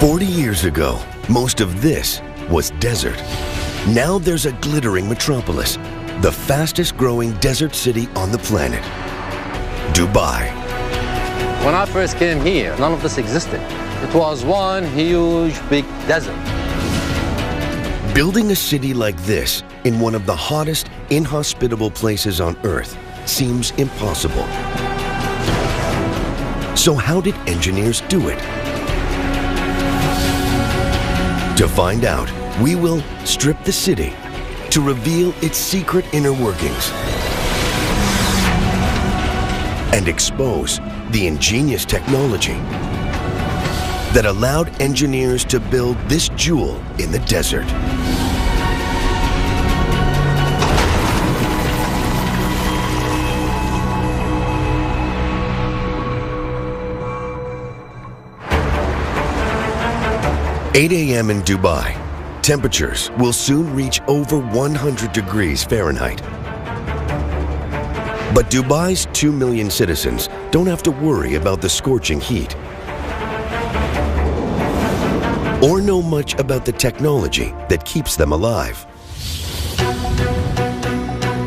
40 years ago, most of this was desert. Now there's a glittering metropolis, the fastest growing desert city on the planet, Dubai. When I first came here, none of this existed. It was one huge, big desert. Building a city like this in one of the hottest, inhospitable places on Earth seems impossible. So how did engineers do it? To find out, we will strip the city to reveal its secret inner workings and expose the ingenious technology that allowed engineers to build this jewel in the desert. "8 a.m. in Dubai. Temperatures will soon reach over 100 degrees Fahrenheit. But Dubai's 2 million citizens don't have to worry about the scorching heat or know much about the technology that keeps them alive.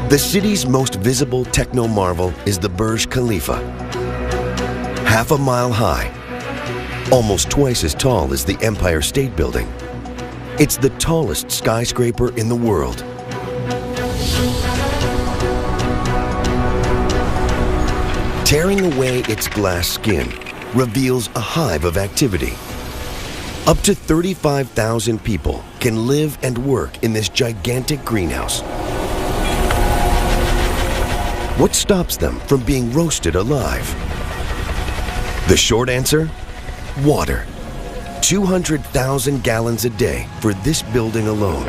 The city's most visible techno-marvel is the Burj Khalifa. Half a mile high, almost twice as tall as the Empire State Building. It's the tallest skyscraper in the world. Tearing away its glass skin reveals a hive of activity. Up to 35,000 people can live and work in this gigantic greenhouse. What stops them from being roasted alive? The short answer? Water. 200,000 gallons a day for this building alone.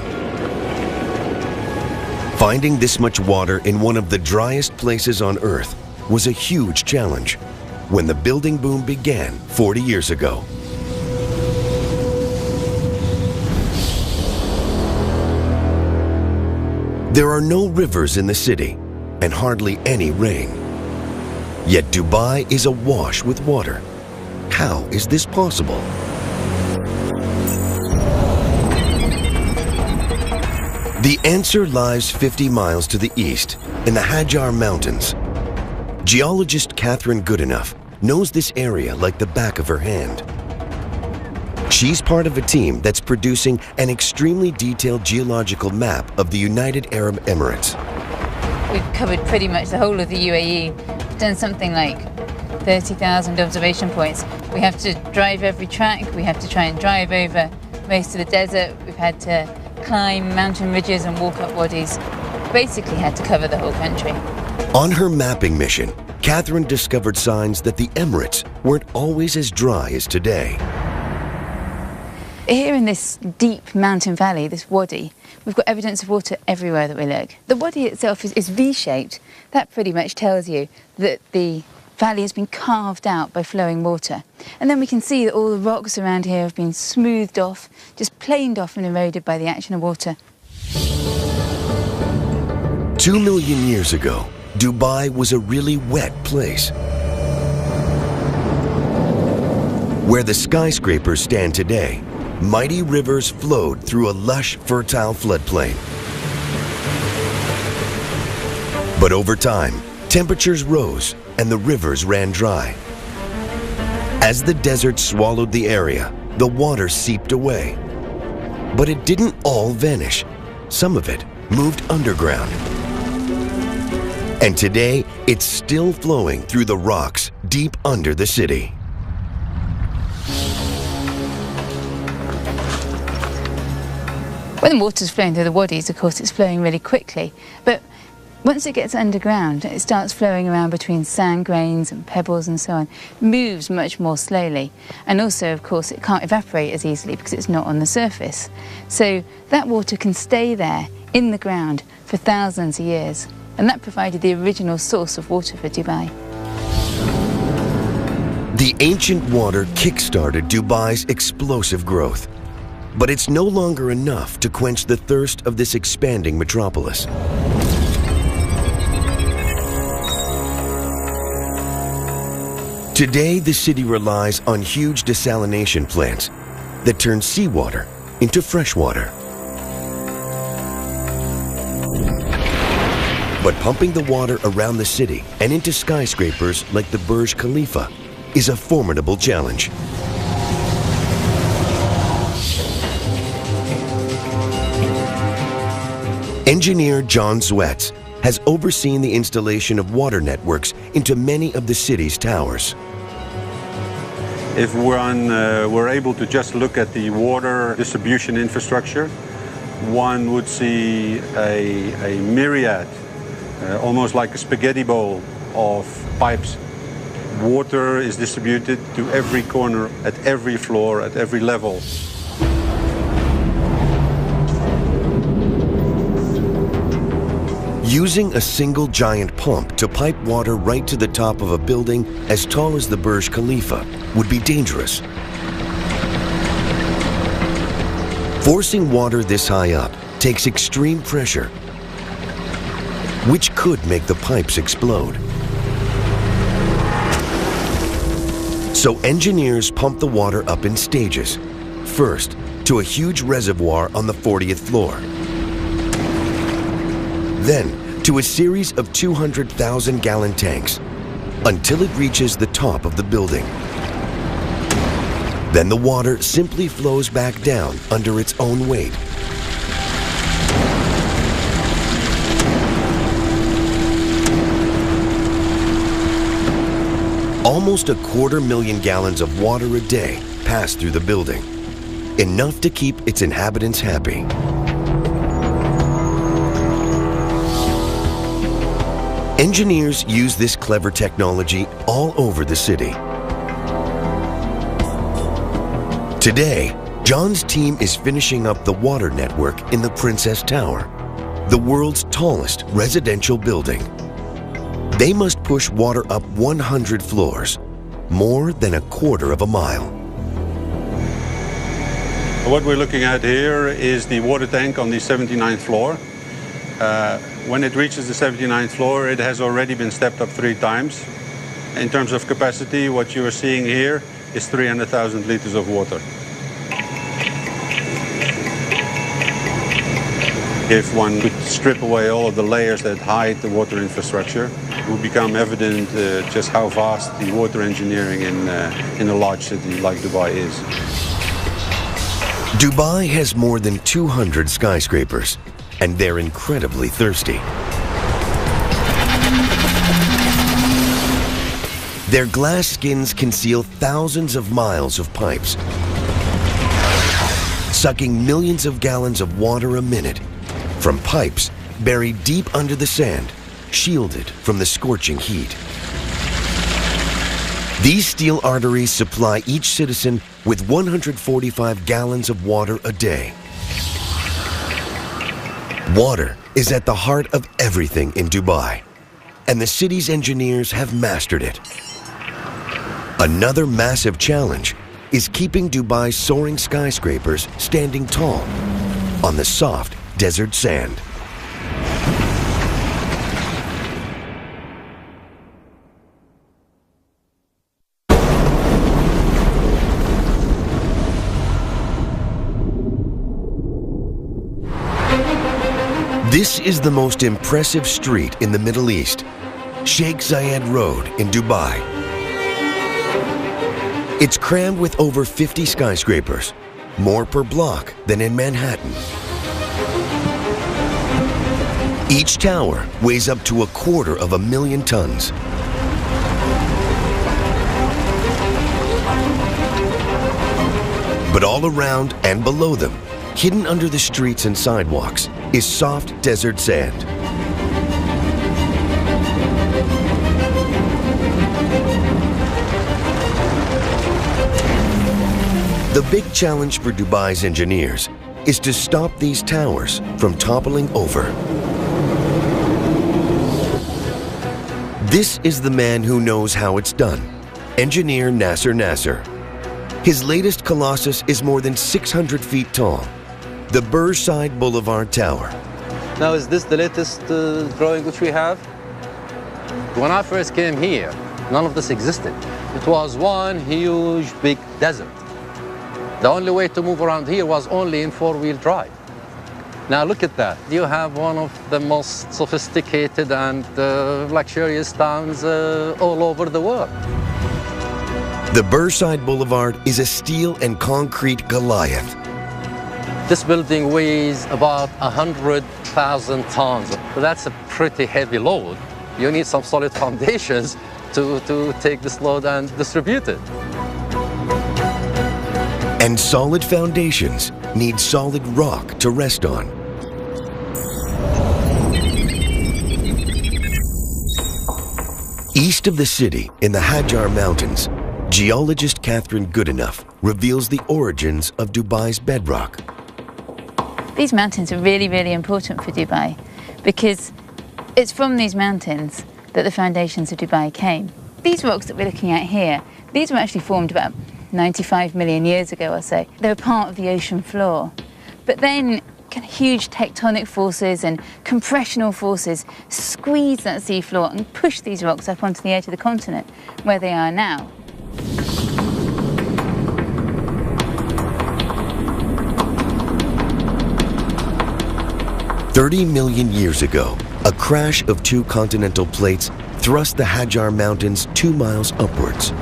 Finding this much water in one of the driest places on Earth was a huge challenge when the building boom began 40 years ago. There are no rivers in the city and hardly any rain. Yet Dubai is awash with water. How is this possible? The answer lies 50 miles to the east in the Hajar Mountains. Geologist Catherine Goodenough knows this area like the back of her hand. She's part of a team that's producing an extremely detailed geological map of the United Arab Emirates. We've covered pretty much the whole of the UAE. We've done something like 30,000 observation points. We have to drive every track, we have to try and drive over most of the desert, we've had to climb mountain ridges and walk up wadis. Basically had to cover the whole country. On her mapping mission, Catherine discovered signs that the Emirates weren't always as dry as today. Here in this deep mountain valley, this wadi, we've got evidence of water everywhere that we look. The wadi itself is V-shaped. That pretty much tells you that the valley has been carved out by flowing water. And then we can see that all the rocks around here have been smoothed off, just planed off and eroded by the action of water. 2 million years ago, Dubai was a really wet place. Where the skyscrapers stand today, mighty rivers flowed through a lush, fertile floodplain. But over time, temperatures rose and the rivers ran dry. As the desert swallowed the area, the water seeped away. But it didn't all vanish. Some of it moved underground. And today, it's still flowing through the rocks deep under the city. When the water's flowing through the wadis, of course, it's flowing really quickly. But once it gets underground, it starts flowing around between sand grains and pebbles and so on. It moves much more slowly. And also, of course, it can't evaporate as easily because it's not on the surface. So that water can stay there in the ground for thousands of years. And that provided the original source of water for Dubai. The ancient water kick-started Dubai's explosive growth. But it's no longer enough to quench the thirst of this expanding metropolis. Today, the city relies on huge desalination plants that turns seawater into fresh water. But pumping the water around the city and into skyscrapers like the Burj Khalifa is a formidable challenge. Engineer John Zwetz has overseen the installation of water networks into many of the city's towers. If we're able to just look at the water distribution infrastructure, one would see a myriad, almost like a spaghetti bowl of pipes. Water is distributed to every corner, at every floor, at every level. Using a single giant pump to pipe water right to the top of a building as tall as the Burj Khalifa would be dangerous. Forcing water this high up takes extreme pressure, which could make the pipes explode. So engineers pump the water up in stages. First, to a huge reservoir on the 40th floor. Then, to a series of 200,000-gallon tanks, until it reaches the top of the building. Then the water simply flows back down under its own weight. Almost 250,000 gallons of water a day pass through the building, enough to keep its inhabitants happy. Engineers use this clever technology all over the city. Today, John's team is finishing up the water network in the Princess Tower, the world's tallest residential building. They must push water up 100 floors, more than 1/4 of a mile. What we're looking at here is the water tank on the 79th floor. When it reaches the 79th floor, it has already been stepped up 3 times. In terms of capacity, what you are seeing here is 300,000 liters of water. If one could strip away all of the layers that hide the water infrastructure, it would become evident just how vast the water engineering in a large city like Dubai is. Dubai has more than 200 skyscrapers, and they're incredibly thirsty. Their glass skins conceal thousands of miles of pipes, sucking millions of gallons of water a minute from pipes buried deep under the sand, shielded from the scorching heat. These steel arteries supply each citizen with 145 gallons of water a day. Water is at the heart of everything in Dubai, and the city's engineers have mastered it. Another massive challenge is keeping Dubai's soaring skyscrapers standing tall on the soft desert sand. This is the most impressive street in the Middle East, Sheikh Zayed Road in Dubai. It's crammed with over 50 skyscrapers, more per block than in Manhattan. Each tower weighs up to 250,000 tons. But all around and below them, hidden under the streets and sidewalks, is soft desert sand. The big challenge for Dubai's engineers is to stop these towers from toppling over. This is the man who knows how it's done, engineer Nasser Nasser. His latest colossus is more than 600 feet tall, the Burj Side Boulevard Tower. Now, is this the latest drawing which we have? When I first came here, none of this existed. It was one huge big desert. The only way to move around here was only in four-wheel drive. Now look at that. You have one of the most sophisticated and luxurious towns all over the world. The Burnside Boulevard is a steel and concrete Goliath. This building weighs about 100,000 tons. So that's a pretty heavy load. You need some solid foundations to take this load and distribute it. And solid foundations need solid rock to rest on. East of the city, in the Hajar Mountains, geologist Catherine Goodenough reveals the origins of Dubai's bedrock. These mountains are really, really important for Dubai because it's from these mountains that the foundations of Dubai came. These rocks that we're looking at here, these were actually formed about 95 million years ago or so. They were part of the ocean floor. But then huge tectonic forces and compressional forces squeezed that seafloor and pushed these rocks up onto the edge of the continent, where they are now. "30 million years ago, a crash of two continental plates thrust the Hajar Mountains 2 miles upwards.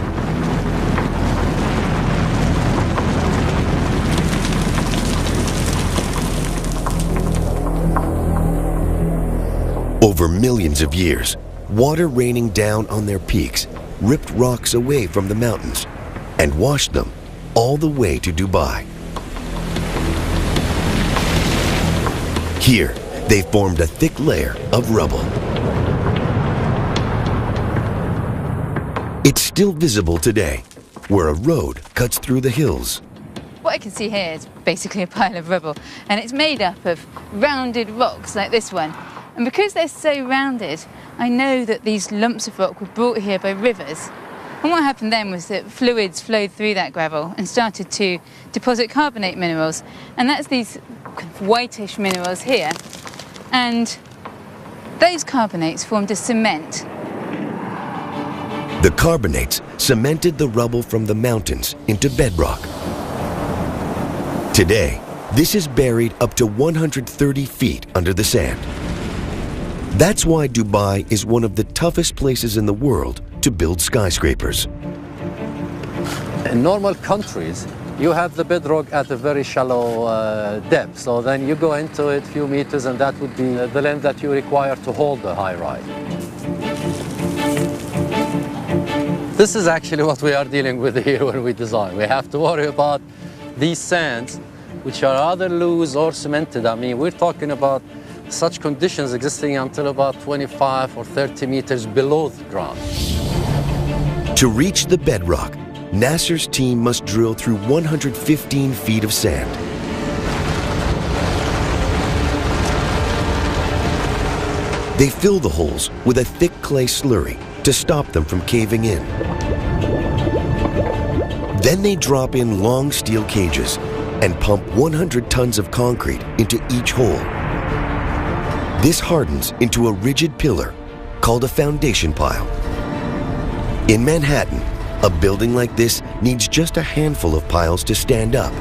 Over millions of years, water raining down on their peaks ripped rocks away from the mountains and washed them all the way to Dubai. Here, they formed a thick layer of rubble. It's still visible today, where a road cuts through the hills. What I can see here is basically a pile of rubble, and it's made up of rounded rocks like this one. And because they're so rounded, I know that these lumps of rock were brought here by rivers. And what happened then was that fluids flowed through that gravel and started to deposit carbonate minerals. And that's these kind of whitish minerals here. And those carbonates formed a cement. The carbonates cemented the rubble from the mountains into bedrock. Today, this is buried up to 130 feet under the sand. That's why Dubai is one of the toughest places in the world to build skyscrapers. In normal countries, you have the bedrock at a very shallow depth. So then you go into it a few meters, and that would be the length that you require to hold the high rise. This is actually what we are dealing with here when we design. We have to worry about these sands, which are either loose or cemented. I mean, we're talking about such conditions existing until about 25 or 30 meters below the ground. To reach the bedrock, Nasser's team must drill through 115 feet of sand. They fill the holes with a thick clay slurry to stop them from caving in. Then they drop in long steel cages and pump 100 tons of concrete into each hole. This hardens into a rigid pillar called a foundation pile. In Manhattan, a building like this needs just a handful of piles to stand up.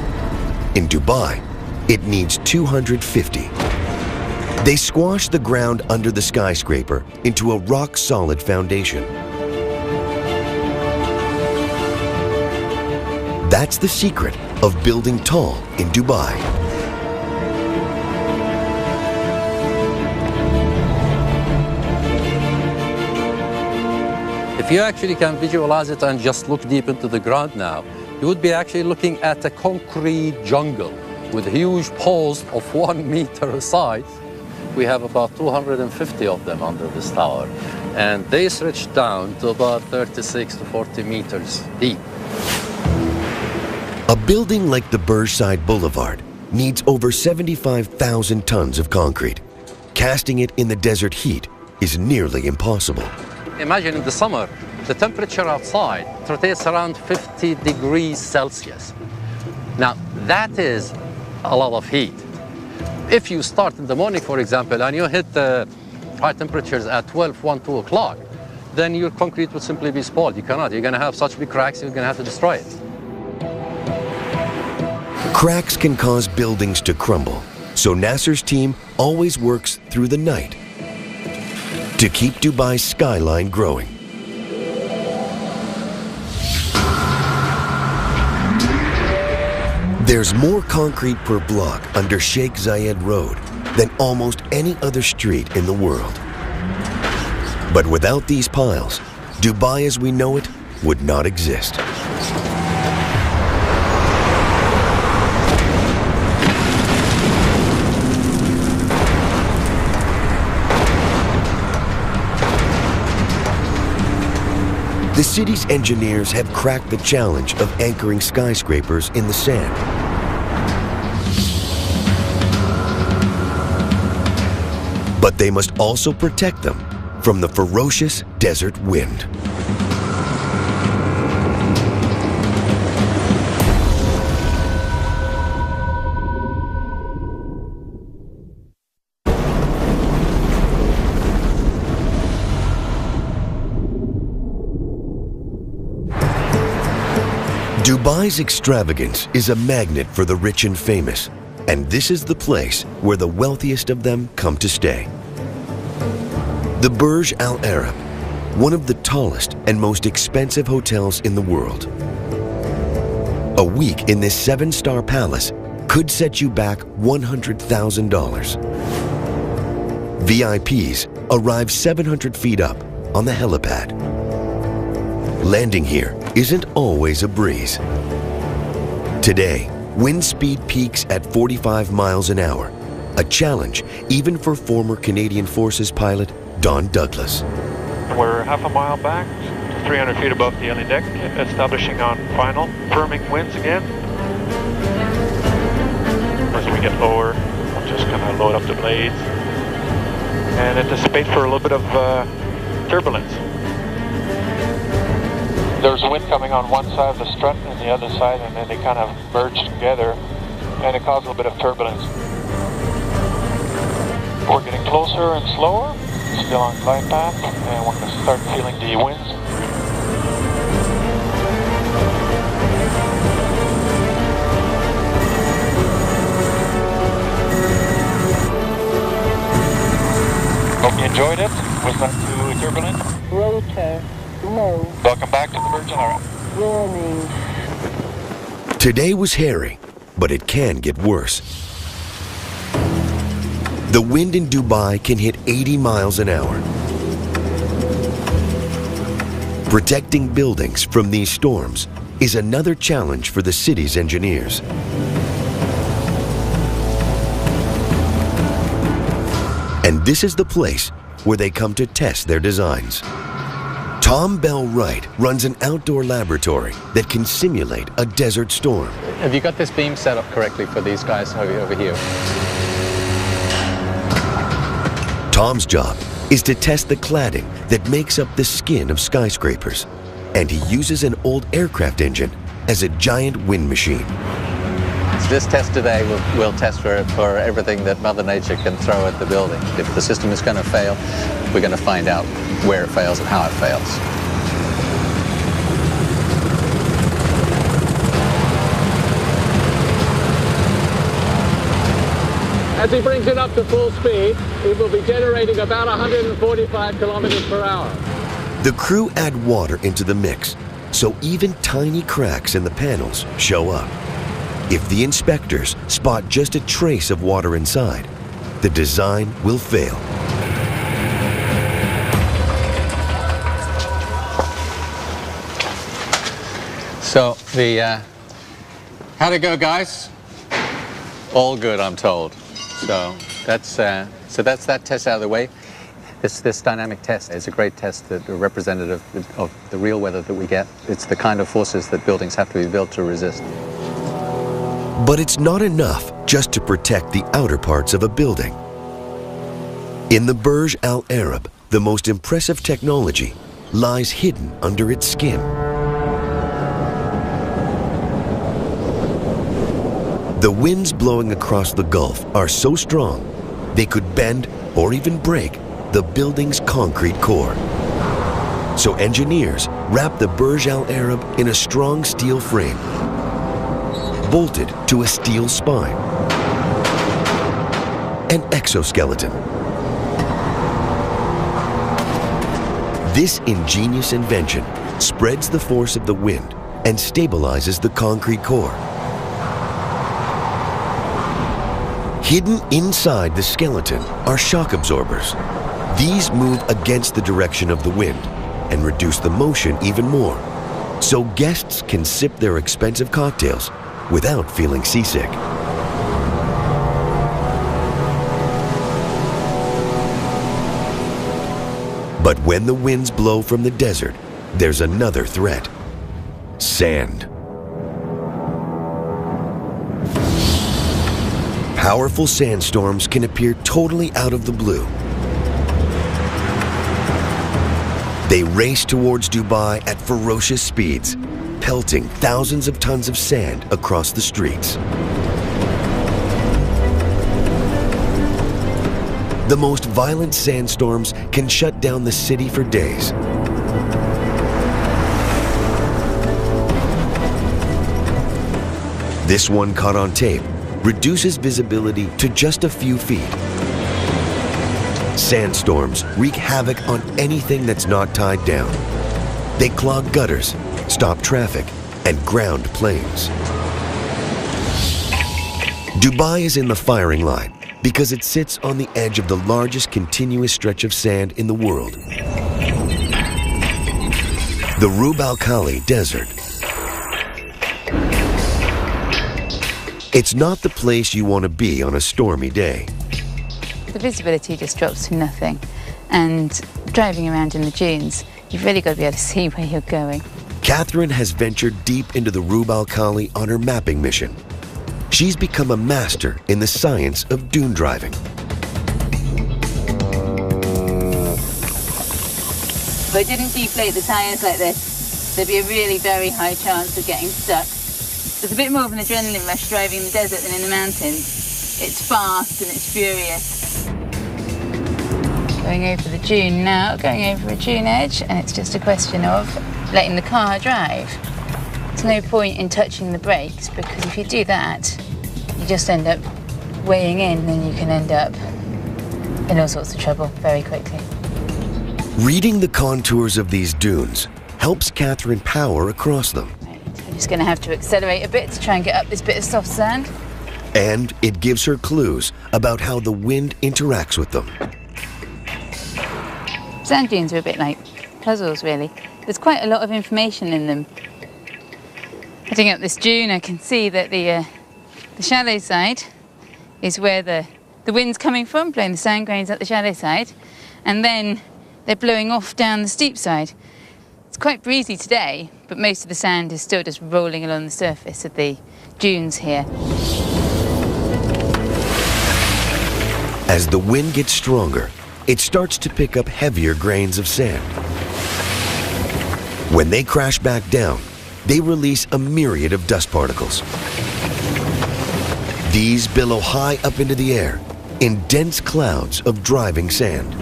In Dubai, it needs 250. They squash the ground under the skyscraper into a rock-solid foundation. That's the secret of building tall in Dubai. If you actually can visualize it and just look deep into the ground now, you would be actually looking at a concrete jungle with huge poles of 1 meter size. We have about 250 of them under this tower, and they stretch down to about 36 to 40 meters deep. A building like the Burnside Boulevard needs over 75,000 tons of concrete. Casting it in the desert heat is nearly impossible. Imagine in the summer, the temperature outside rotates around 50 degrees Celsius. Now, that is a lot of heat. If you start in the morning, for example, and you hit the high temperatures at 12, 1, 2 o'clock, then your concrete would simply be spoiled. You cannot. You're going to have such big cracks, you're going to have to destroy it. Cracks can cause buildings to crumble, so Nasser's team always works through the night to keep Dubai's skyline growing. There's more concrete per block under Sheikh Zayed Road than almost any other street in the world. But without these piles, Dubai as we know it would not exist. The city's engineers have cracked the challenge of anchoring skyscrapers in the sand. But they must also protect them from the ferocious desert wind. Dubai's extravagance is a magnet for the rich and famous, and this is the place where the wealthiest of them come to stay. The Burj Al Arab, one of the tallest and most expensive hotels in the world. A week in this 7-star palace could set you back $100,000. VIPs arrive 700 feet up on the helipad. Landing here isn't always a breeze. Today, wind speed peaks at 45 miles an hour, a challenge even for former Canadian Forces pilot Don Douglas. We're half a mile back, 300 feet above the LA deck, establishing on final, firming winds again. As we get lower, I'm just going to load up the blades and anticipate for a little bit of turbulence. There's wind coming on one side of the strut and the other side, and then they kind of merge together, and it causes a little bit of turbulence. We're getting closer and slower, still on glide path, and we're going to start feeling the winds. Hope you enjoyed it. Was not too turbulent? Rotor. No. Welcome back to the Virgin Islands. Warning. Today was hairy, but it can get worse. The wind in Dubai can hit 80 miles an hour. Protecting buildings from these storms is another challenge for the city's engineers. And this is the place where they come to test their designs. Tom Bell Wright runs an outdoor laboratory that can simulate a desert storm. Have you got this beam set up correctly for these guys over here? Tom's job is to test the cladding that makes up the skin of skyscrapers, and he uses an old aircraft engine as a giant wind machine. So this test today will test for everything that Mother Nature can throw at the building. If the system is going to fail, we're going to find out where it fails and how it fails. As he brings it up to full speed, it will be generating about 145 kilometers per hour. The crew add water into the mix, so even tiny cracks in the panels show up. If the inspectors spot just a trace of water inside, the design will fail. So how'd it go, guys? All good, I'm told. So that's that test out of the way. This dynamic test is a great test, that are representative of the real weather that we get. It's the kind of forces that buildings have to be built to resist. But it's not enough just to protect the outer parts of a building. In the Burj Al Arab, the most impressive technology lies hidden under its skin. The winds blowing across the Gulf are so strong, they could bend or even break the building's concrete core. So engineers wrap the Burj Al Arab in a strong steel frame. bolted to a steel spine. An exoskeleton. This ingenious invention spreads the force of the wind and stabilizes the concrete core. Hidden inside the skeleton are shock absorbers. These move against the direction of the wind and reduce the motion even more, so guests can sip their expensive cocktails without feeling seasick. But when the winds blow from the desert, there's another threat: sand. Powerful sandstorms can appear totally out of the blue. They race towards Dubai at ferocious speeds, pelting thousands of tons of sand across the streets. The most violent sandstorms can shut down the city for days. This one, caught on tape, reduces visibility to just a few feet. Sandstorms wreak havoc on anything that's not tied down. They clog gutters, stop traffic, and ground planes. Dubai is in the firing line because it sits on the edge of the largest continuous stretch of sand in the world, the Rub al Khali Desert. It's not the place you want to be on a stormy day. The visibility just drops to nothing, and driving around in the dunes, you've really got to be able to see where you're going. Catherine has ventured deep into the Rub al Khali on her mapping mission. She's become a master in the science of dune driving. If I didn't deflate the tyres like this, there'd be a really very high chance of getting stuck. There's a bit more of an adrenaline rush driving in the desert than in the mountains. It's fast and it's furious. Going over the dune now, going over a dune edge, and it's just a question of letting the car drive. There's no point in touching the brakes, because if you do that, you just end up weighing in and you can end up in all sorts of trouble very quickly. Reading the contours of these dunes helps Catherine power across them. I'm just going to have to accelerate a bit to try and get up this bit of soft sand. And it gives her clues about how the wind interacts with them. Sand dunes are a bit like puzzles, really. There's quite a lot of information in them. Heading up this dune, I can see that the shallow side is where the wind's coming from, blowing the sand grains up the shallow side, and then they're blowing off down the steep side. It's quite breezy today, but most of the sand is still just rolling along the surface of the dunes here. As the wind gets stronger, it starts to pick up heavier grains of sand. When they crash back down, they release a myriad of dust particles. These billow high up into the air in dense clouds of driving sand.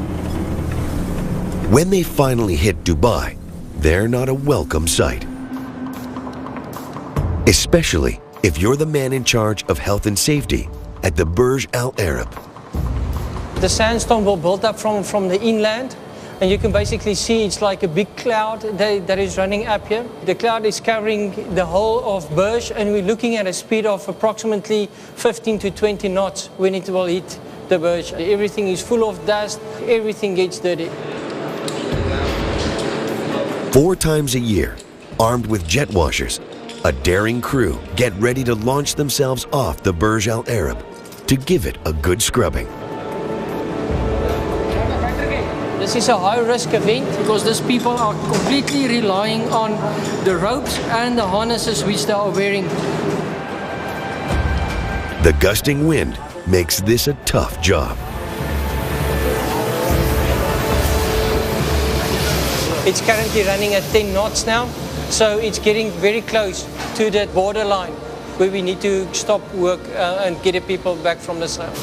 When they finally hit Dubai, they're not a welcome sight. Especially if you're the man in charge of health and safety at the Burj Al Arab. The sandstorm will build up from the inland, and you can basically see it's like a big cloud that is running up here. The cloud is covering the whole of Burj, and we're looking at a speed of approximately 15 to 20 knots when it will hit the Burj. Everything is full of dust, everything gets dirty. 4 times a year, armed with jet washers, a daring crew get ready to launch themselves off the Burj Al Arab to give it a good scrubbing. This is a high-risk event because these people are completely relying on the ropes and the harnesses which they are wearing. The gusting wind makes this a tough job. It's currently running at 10 knots now, so it's getting very close to that borderline where we need to stop work and get the people back from the sail.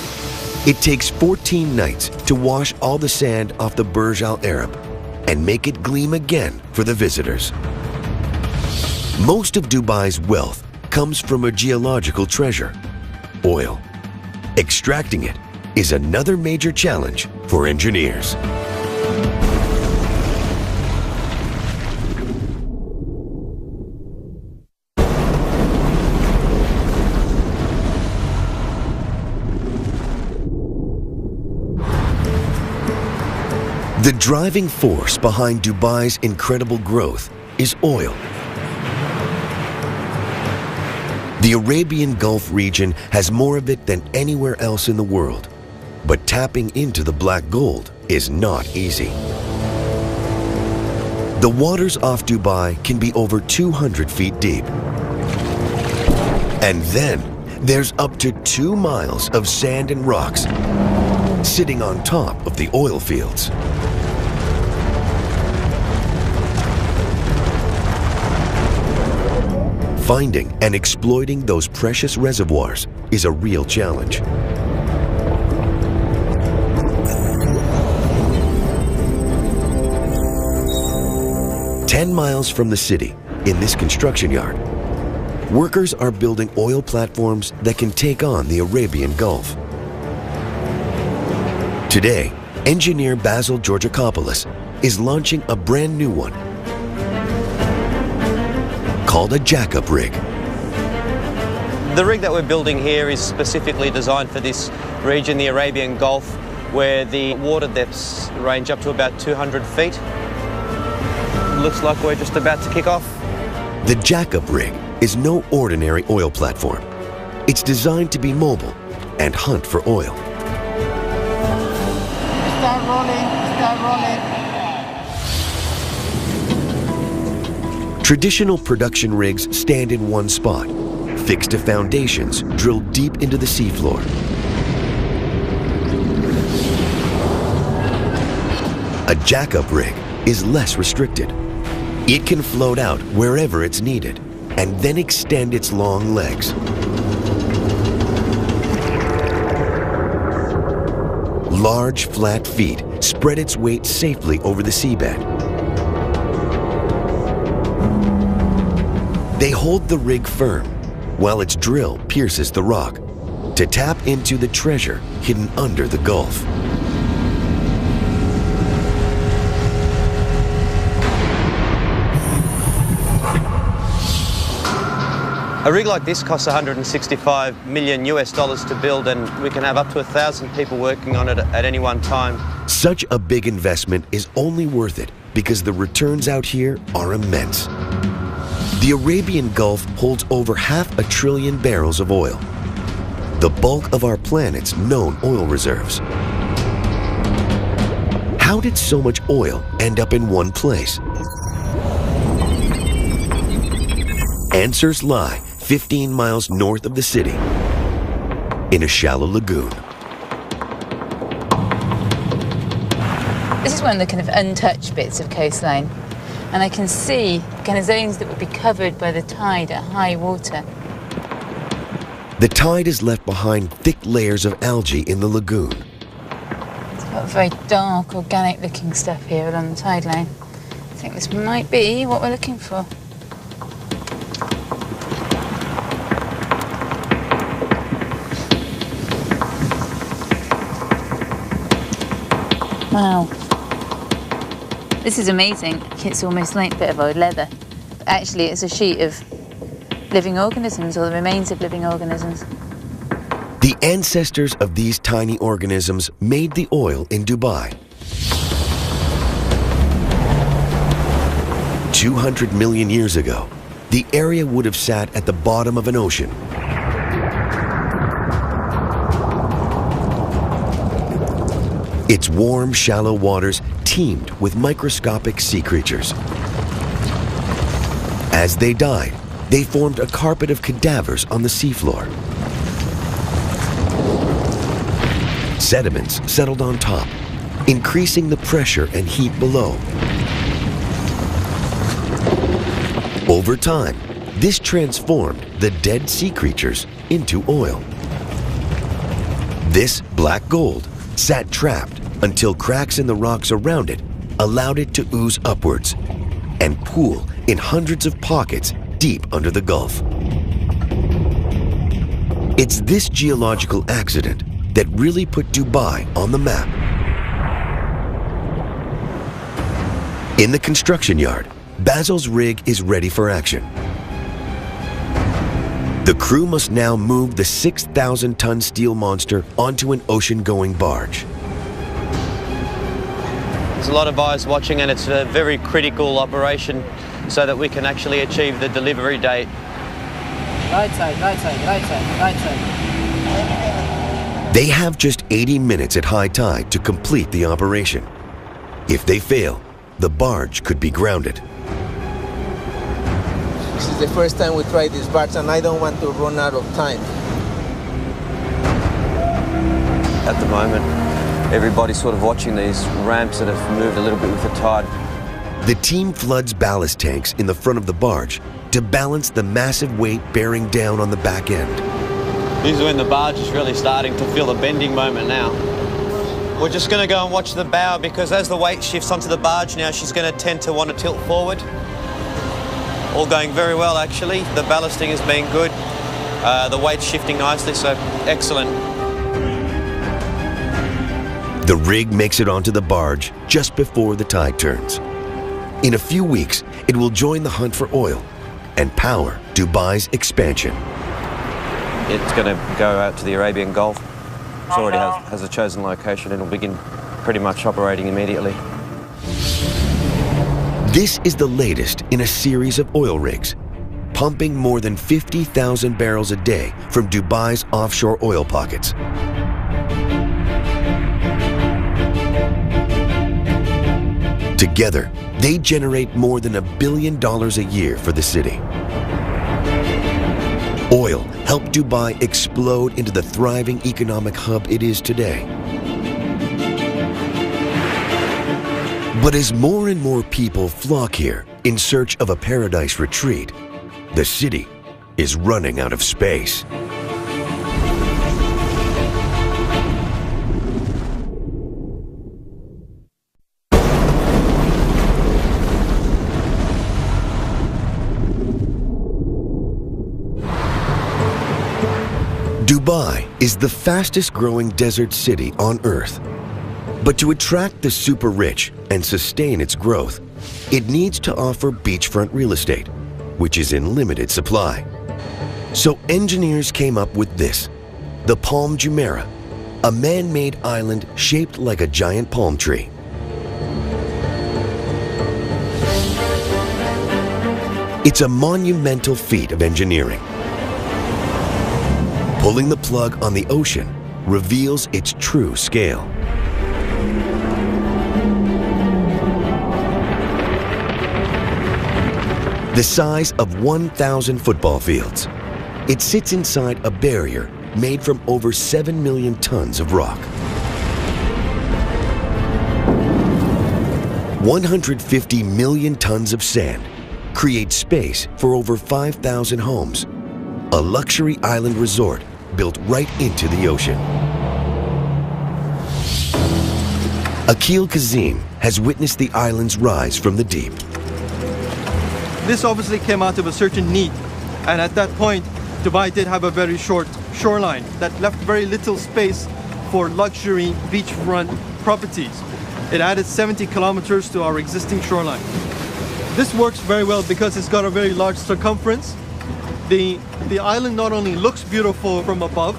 It takes 14 nights to wash all the sand off the Burj Al Arab and make it gleam again for the visitors. Most of Dubai's wealth comes from a geological treasure, oil. Extracting it is another major challenge for engineers. The driving force behind Dubai's incredible growth is oil. The Arabian Gulf region has more of it than anywhere else in the world, but tapping into the black gold is not easy. The waters off Dubai can be over 200 feet deep. And then there's up to 2 miles of sand and rocks sitting on top of the oil fields. Finding and exploiting those precious reservoirs is a real challenge. "10 miles from the city, in this construction yard, workers are building oil platforms that can take on the Arabian Gulf. Today, engineer Basil Georgakopoulos is launching a brand new one, called a jack-up rig. The rig that we're building here is specifically designed for this region, the Arabian Gulf, where the water depths range up to about 200 feet. Looks like we're just about to kick off. The jack-up rig is no ordinary oil platform. It's designed to be mobile and hunt for oil. Start rolling, start rolling. Traditional production rigs stand in one spot, fixed to foundations drilled deep into the seafloor. A jack-up rig is less restricted. It can float out wherever it's needed and then extend its long legs. Large, flat feet spread its weight safely over the seabed. They hold the rig firm while its drill pierces the rock to tap into the treasure hidden under the Gulf. A rig like this costs $165 million to build, and we can have up to 1,000 people working on it at any one time. Such a big investment is only worth it because the returns out here are immense. The Arabian Gulf holds over 500 billion barrels of oil, the bulk of our planet's known oil reserves. How did so much oil end up in one place? Answers lie 15 miles north of the city, in a shallow lagoon. This is one of the kind of untouched bits of coastline, and I can see kind of zones that would be covered by the tide at high water. The tide has left behind thick layers of algae in the lagoon. It's got very dark, organic-looking stuff here along the tide line. I think this might be what we're looking for. Wow. This is amazing. It's almost like a bit of old leather. But actually, it's a sheet of living organisms, or the remains of living organisms. The ancestors of these tiny organisms made the oil in Dubai. 200 million years ago, the area would have sat at the bottom of an ocean. Its warm, shallow waters teemed with microscopic sea creatures. As they died, they formed a carpet of cadavers on the seafloor. Sediments settled on top, increasing the pressure and heat below. Over time, this transformed the dead sea creatures into oil. This black gold sat trapped until cracks in the rocks around it allowed it to ooze upwards and pool in hundreds of pockets deep under the Gulf. It's this geological accident that really put Dubai on the map. In the construction yard, Basil's rig is ready for action. The crew must now move the 6,000-ton steel monster onto an ocean-going barge. There's a lot of eyes watching, and it's a very critical operation so that we can actually achieve the delivery date. Right side, right side, right side, right side. They have just 80 minutes at high tide to complete the operation. If they fail, the barge could be grounded. This is the first time we try this barge, and I don't want to run out of time. At the moment, everybody's sort of watching these ramps that have moved a little bit with the tide. The team floods ballast tanks in the front of the barge to balance the massive weight bearing down on the back end. This is when the barge is really starting to feel the bending moment now. We're just going to go and watch the bow, because as the weight shifts onto the barge now, she's going to tend to want to tilt forward. All going very well, actually. The ballasting has been good. The weight's shifting nicely, so excellent. The rig makes it onto the barge just before the tide turns. In a few weeks, it will join the hunt for oil and power Dubai's expansion. It's going to go out to the Arabian Gulf. It already has a chosen location and will begin pretty much operating immediately. This is the latest in a series of oil rigs, pumping more than 50,000 barrels a day from Dubai's offshore oil pockets. Together, they generate more than $1 billion a year for the city. Oil helped Dubai explode into the thriving economic hub it is today. But as more and more people flock here in search of a paradise retreat, the city is running out of space. Dubai is the fastest growing desert city on Earth. But to attract the super rich and sustain its growth, it needs to offer beachfront real estate, which is in limited supply. So engineers came up with this, the Palm Jumeirah, a man-made island shaped like a giant palm tree. It's a monumental feat of engineering. Pulling the plug on the ocean reveals its true scale. The size of 1,000 football fields. It sits inside a barrier made from over 7 million tons of rock. 150 million tons of sand create space for over 5,000 homes. A luxury island resort built right into the ocean. Akil Kazim has witnessed the island's rise from the deep. This obviously came out of a certain need, and at that point Dubai did have a very short shoreline that left very little space for luxury beachfront properties. It added 70 kilometers to our existing shoreline. This works very well because it's got a very large circumference. The island not only looks beautiful from above,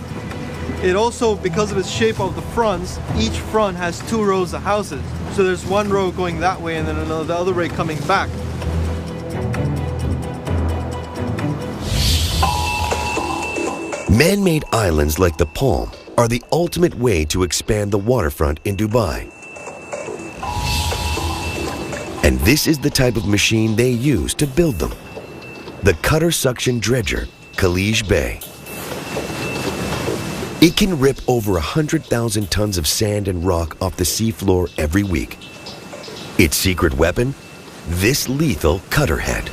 it also, because of its shape of the fronts, each front has 2 rows of houses. So there's one row going that way and then the other way coming back. Man-made islands like the Palm are the ultimate way to expand the waterfront in Dubai. And this is the type of machine they use to build them. The cutter suction dredger, Khalij Bey. It can rip over 100,000 tons of sand and rock off the seafloor every week. Its secret weapon? This lethal cutter head.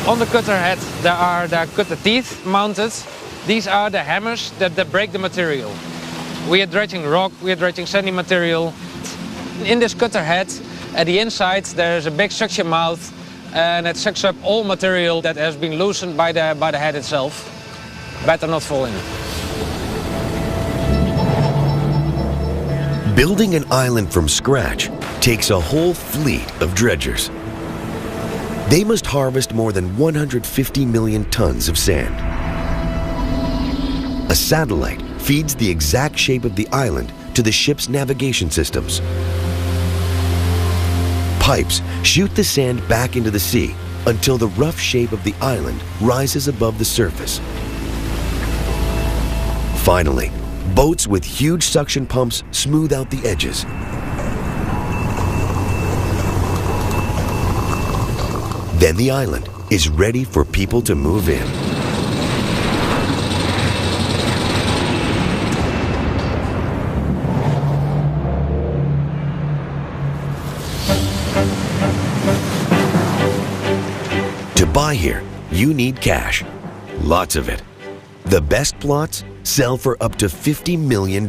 On the cutter head there are the cutter teeth mounted. These are the hammers that break the material. We are dredging rock, we are dredging sandy material. In this cutter head, at the inside there's a big suction mouth, and it sucks up all material that has been loosened by the head itself. better not fall in. Building an island from scratch takes a whole fleet of dredgers. They must harvest more than 150 million tons of sand. A satellite feeds the exact shape of the island to the ship's navigation systems. Pipes shoot the sand back into the sea until the rough shape of the island rises above the surface. Finally, boats with huge suction pumps smooth out the edges. Then the island is ready for people to move in. To buy here, you need cash. Lots of it. The best plots sell for up to $50 million.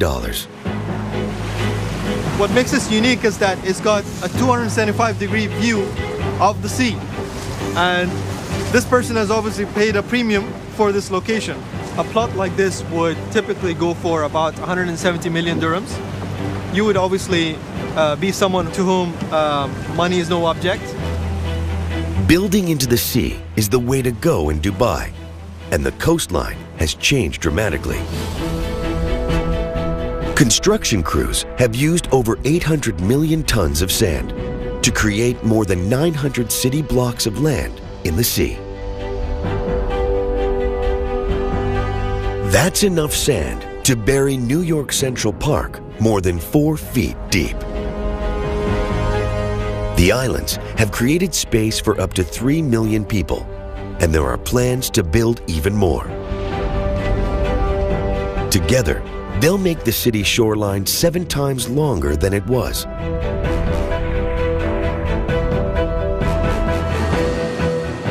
What makes this unique is that it's got a 275-degree view of the sea. And this person has obviously paid a premium for this location. A plot like this would typically go for about 170 million dirhams. You would obviously be someone to whom money is no object. Building into the sea is the way to go in Dubai, and the coastline has changed dramatically. Construction crews have used over 800 million tons of sand to create more than 900 city blocks of land in the sea. That's enough sand to bury New York Central Park more than 4 feet deep. The islands have created space for up to 3 million people, and there are plans to build even more. Together, they'll make the city's shoreline 7 times longer than it was.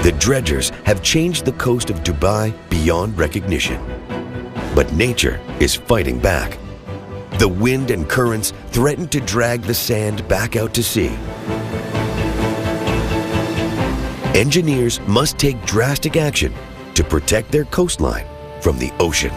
The dredgers have changed the coast of Dubai beyond recognition. But nature is fighting back. The wind and currents threaten to drag the sand back out to sea. Engineers must take drastic action to protect their coastline from the ocean.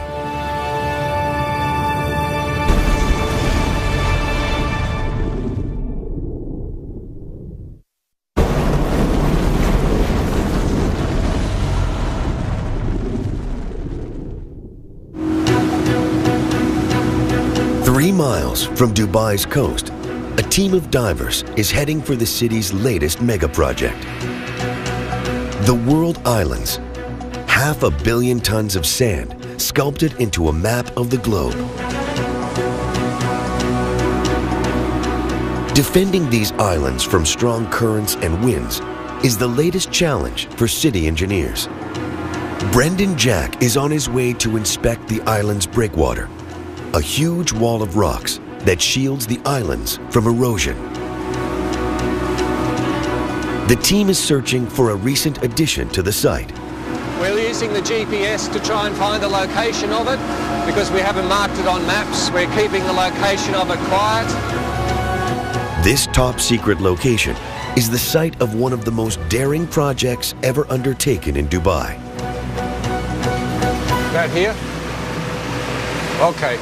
Miles from Dubai's coast, a team of divers is heading for the city's latest mega project. The World Islands, 500 million tons of sand sculpted into a map of the globe. Defending these islands from strong currents and winds is the latest challenge for city engineers. Brendan Jack is on his way to inspect the island's breakwater, a huge wall of rocks that shields the islands from erosion. The team is searching for a recent addition to the site. We're using the GPS to try and find the location of it because we haven't marked it on maps. We're keeping the location of it quiet. This top secret location is the site of one of the most daring projects ever undertaken in Dubai. Right here? Okay.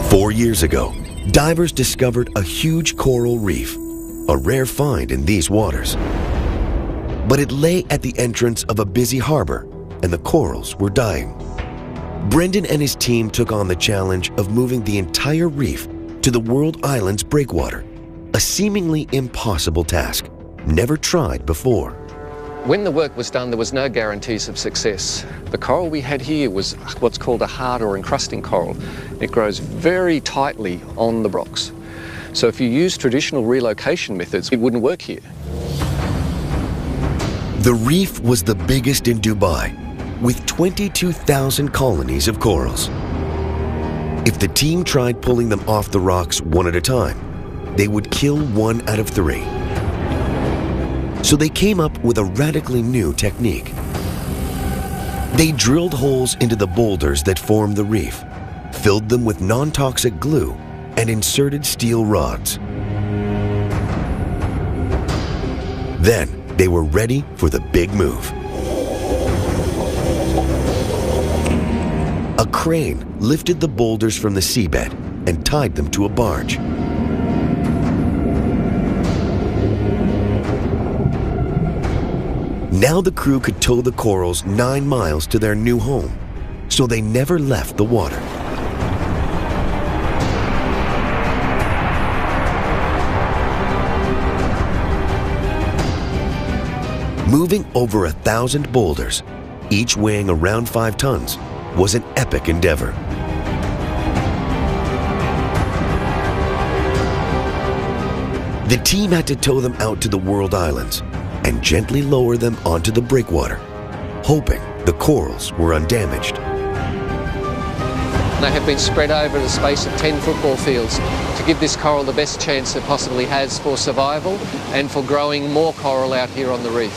4 years ago, divers discovered a huge coral reef, a rare find in these waters. But it lay at the entrance of a busy harbor, and the corals were dying. Brendan and his team took on the challenge of moving the entire reef to the World Islands breakwater, a seemingly impossible task, never tried before. When the work was done, there was no guarantees of success. The coral we had here was what's called a hard or encrusting coral. It grows very tightly on the rocks. So if you use traditional relocation methods, it wouldn't work here. The reef was the biggest in Dubai, with 22,000 colonies of corals. If the team tried pulling them off the rocks one at a time, they would kill 1 out of 3. So they came up with a radically new technique. They drilled holes into the boulders that formed the reef, filled them with non-toxic glue, and inserted steel rods. Then they were ready for the big move. A crane lifted the boulders from the seabed and tied them to a barge. Now the crew could tow the corals 9 miles to their new home, so they never left the water. Moving over 1,000 boulders, each weighing around 5 tons, was an epic endeavor. The team had to tow them out to the World Islands and gently lower them onto the breakwater, hoping the corals were undamaged. They have been spread over the space of 10 football fields to give this coral the best chance it possibly has for survival and for growing more coral out here on the reef.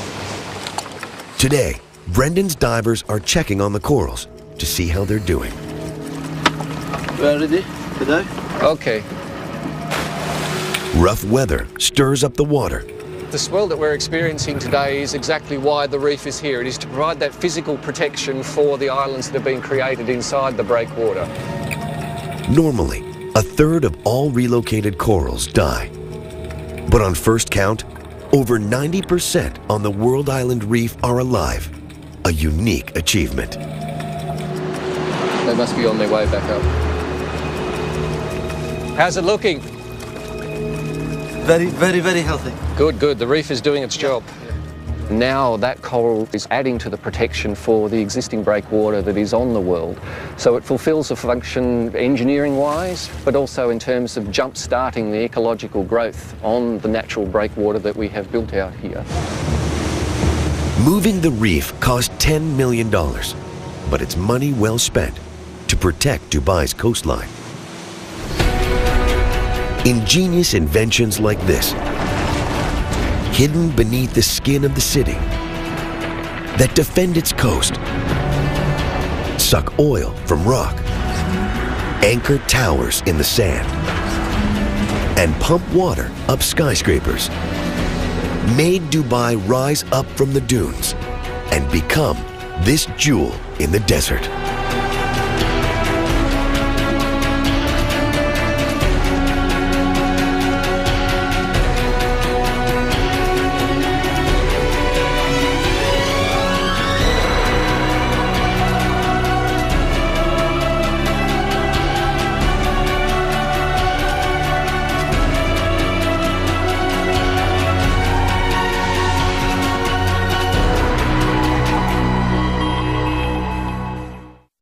Today, Brendan's divers are checking on the corals to see how they're doing. We're ready to dive? Okay. Rough weather stirs up the water. The swell that we're experiencing today is exactly why the reef is here. It is to provide that physical protection for the islands that have been created inside the breakwater. Normally, 1/3 of all relocated corals die. But on first count, over 90% on the World Island Reef are alive, a unique achievement. They must be on their way back up. How's it looking? Very, very, very healthy. Good, good. The reef is doing its job. Now that coral is adding to the protection for the existing breakwater that is on the world. So it fulfills a function engineering-wise, but also in terms of jump-starting the ecological growth on the natural breakwater that we have built out here. Moving the reef cost $10 million, but it's money well spent to protect Dubai's coastline. Ingenious inventions like this, hidden beneath the skin of the city, that defend its coast, suck oil from rock, anchor towers in the sand, and pump water up skyscrapers, made Dubai rise up from the dunes and become this jewel in the desert.